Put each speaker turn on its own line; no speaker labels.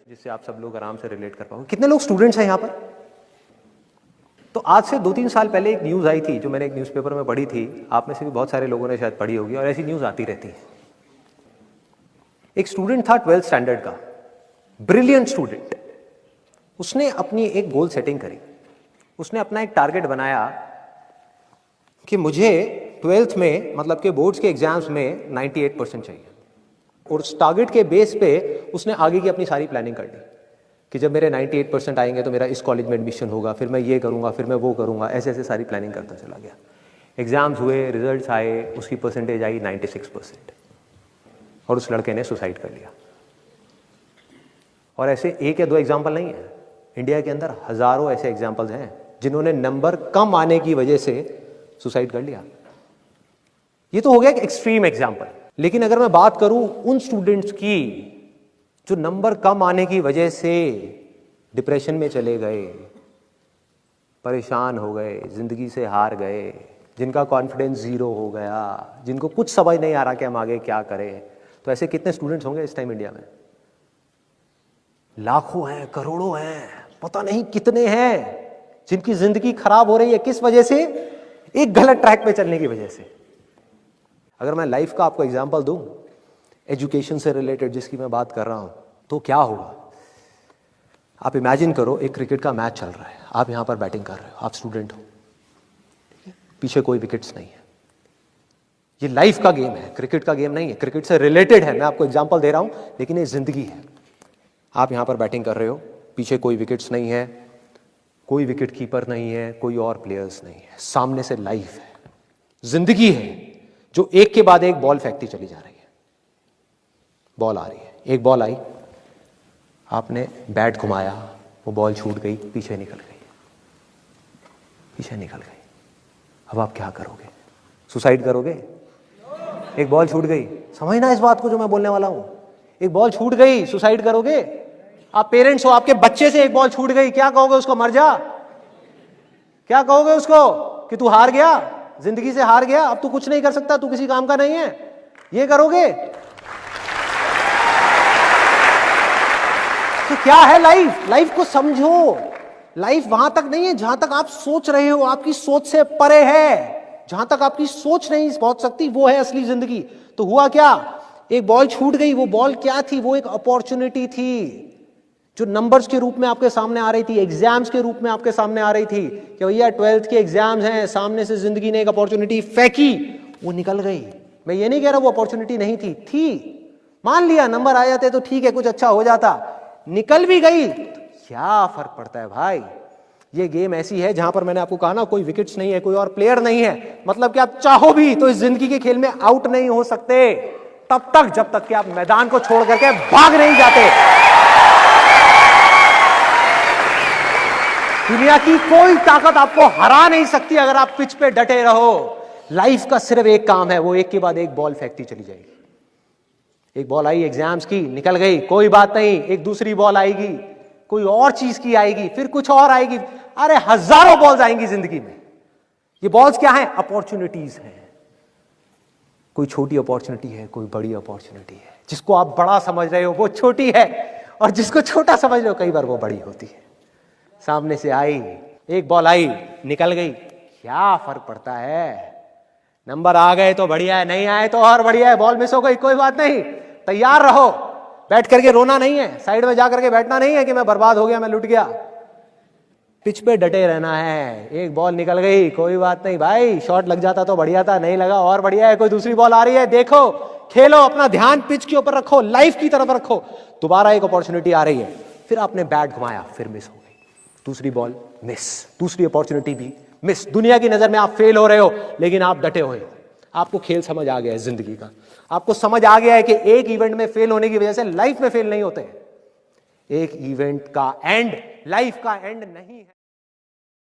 जिससे आप सब लोग आराम से रिलेट कर पाओगे। कितने लोग स्टूडेंट्स हैं यहाँ पर? तो आज से 2-3 साल पहले एक न्यूज़ आई थी जो मैंने एक न्यूज़पेपर में पढ़ी थी, आप में से भी बहुत सारे लोगों ने शायद पढ़ी होगी और ऐसी न्यूज़ आती रहती है। एक स्टूडेंट था 12th स्टैंडर्ड का, ब्रिलियंट स्टूडेंट। उसने अपनी एक गोल सेटिंग करी, उसने अपना एक टारगेट बनाया कि मुझे 12th में मतलब के बोर्ड्स के एग्जाम्स में 98% चाहिए, और उस टारगेट के बेस पे उसने आगे की अपनी सारी प्लानिंग कर ली कि जब मेरे 98% आएंगे तो मेरा इस कॉलेज में एडमिशन होगा, फिर मैं ये करूँगा, फिर मैं वो करूँगा, ऐसे ऐसे सारी प्लानिंग करता चला गया। एग्ज़ाम्स हुए, रिजल्ट्स आए, उसकी परसेंटेज आई 96% और उस लड़के ने सुसाइड कर लिया। और ऐसे एक या दो एग्जाम्पल नहीं है, इंडिया के अंदर हज़ारों ऐसे एग्जाम्पल्स हैं जिन्होंने नंबर कम आने की वजह से सुसाइड कर लिया। ये तो हो गया एक एक्सट्रीम एग्जाम्पल, लेकिन अगर मैं बात करूं उन स्टूडेंट्स की जो नंबर कम आने की वजह से डिप्रेशन में चले गए, परेशान हो गए, जिंदगी से हार गए, जिनका कॉन्फिडेंस जीरो हो गया, जिनको कुछ समझ नहीं आ रहा कि हम आगे क्या करें, तो ऐसे कितने स्टूडेंट्स होंगे इस टाइम इंडिया में? लाखों हैं, करोड़ों हैं, पता नहीं कितने हैं जिनकी जिंदगी खराब हो रही है। किस वजह से? एक गलत ट्रैक पे चलने की वजह से। अगर मैं लाइफ का आपको एग्जांपल दूं, एजुकेशन से रिलेटेड जिसकी मैं बात कर रहा हूं, तो क्या होगा? आप इमेजिन करो एक क्रिकेट का मैच चल रहा है, आप यहां पर बैटिंग कर रहे हो, आप स्टूडेंट हो, पीछे कोई विकेट्स नहीं है। ये लाइफ का गेम है, क्रिकेट का गेम नहीं है, क्रिकेट से रिलेटेड है, मैं आपको एग्जांपल दे रहा हूं, लेकिन ये जिंदगी है। आप यहां पर बैटिंग कर रहे हो, पीछे कोई विकेट्स नहीं है, कोई विकेट कीपर नहीं है, कोई और प्लेयर्स नहीं है, सामने से लाइफ है, जिंदगी है जो एक के बाद एक बॉल फेंकती चली जा रही है। बॉल आ रही है, एक बॉल आई, आपने बैट घुमाया, वो बॉल छूट गई, पीछे निकल गई, पीछे निकल गई। अब आप क्या करोगे? सुसाइड करोगे? एक बॉल छूट गई, समझना इस बात को जो मैं बोलने वाला हूं, एक बॉल छूट गई, सुसाइड करोगे? आप पेरेंट्स हो, आपके बच्चे से एक बॉल छूट गई, क्या कहोगे उसको? मर जा? क्या कहोगे उसको कि तू हार गया, जिंदगी से हार गया, अब तू कुछ नहीं कर सकता, तू किसी काम का नहीं है? ये करोगे? तो क्या है लाइफ? लाइफ को समझो। लाइफ वहां तक नहीं है जहां तक आप सोच रहे हो, आपकी सोच से परे है। जहां तक आपकी सोच नहीं पहुंच सकती वो है असली जिंदगी। तो हुआ क्या? एक बॉल छूट गई, वो बॉल क्या थी? वो एक अपॉर्चुनिटी थी जो नंबर्स के रूप में आपके सामने आ रही थी, एग्जाम्स के रूप में आपके सामने आ रही थी कि भैया 12th के एग्जाम्स हैं, सामने से जिंदगी ने एक अपॉर्चुनिटी फेंकी, वो निकल गई। मैं ये नहीं कह रहा वो अपॉर्चुनिटी नहीं थी, मान लिया नंबर आ जाते तो ठीक है, कुछ अच्छा हो जाता, निकल भी गई, क्या फर्क पड़ता है भाई? ये गेम ऐसी है जहां पर मैंने आपको कहा ना, कोई विकेट्स नहीं है, कोई और प्लेयर नहीं है, मतलब कि आप चाहो भी तो इस जिंदगी के खेल में आउट नहीं हो सकते तब तक जब तक कि आप मैदान को छोड़ करके भाग नहीं जाते। दुनिया की कोई ताकत आपको हरा नहीं सकती अगर आप पिच पे डटे रहो। लाइफ का सिर्फ एक काम है, वो एक के बाद एक बॉल फेंकती चली जाएगी। एक बॉल आई एग्जाम्स की, निकल गई, कोई बात नहीं, एक दूसरी बॉल आएगी, कोई और चीज की आएगी, फिर कुछ और आएगी, अरे हजारों बॉल्स आएंगी जिंदगी में। ये बॉल्स क्या है? अपॉर्चुनिटीज हैं। कोई छोटी अपॉर्चुनिटी है, कोई बड़ी अपॉर्चुनिटी है। जिसको आप बड़ा समझ रहे हो वो छोटी है, और जिसको छोटा समझ रहे हो कई बार वो बड़ी होती है। सामने से आई, एक बॉल आई, निकल गई, क्या फर्क पड़ता है? नंबर आ गए तो बढ़िया है, नहीं आए तो और बढ़िया है, बॉल मिस हो गई, कोई बात नहीं, तैयार रहो। बैठ करके रोना नहीं है, साइड में जा करके बैठना नहीं है कि मैं बर्बाद हो गया, मैं लुट गया। पिच पे डटे रहना है। एक बॉल निकल गई, कोई बात नहीं भाई, शॉट लग जाता तो बढ़िया था, नहीं लगा और बढ़िया है, कोई दूसरी बॉल आ रही है, देखो, खेलो, अपना ध्यान पिच के ऊपर रखो, लाइफ की तरफ रखो। दोबारा एक अपॉर्चुनिटी आ रही है, फिर आपने बैट घुमाया, फिर मिस हो गई, दूसरी बॉल मिस, दूसरी अपॉर्चुनिटी भी मिस। दुनिया की नजर में आप फेल हो रहे हो, लेकिन आप डटे हुए हो। आपको खेल समझ आ गया है जिंदगी का, आपको समझ आ गया है कि एक इवेंट में फेल होने की वजह से लाइफ में फेल नहीं होते। एक इवेंट का एंड लाइफ का एंड नहीं है।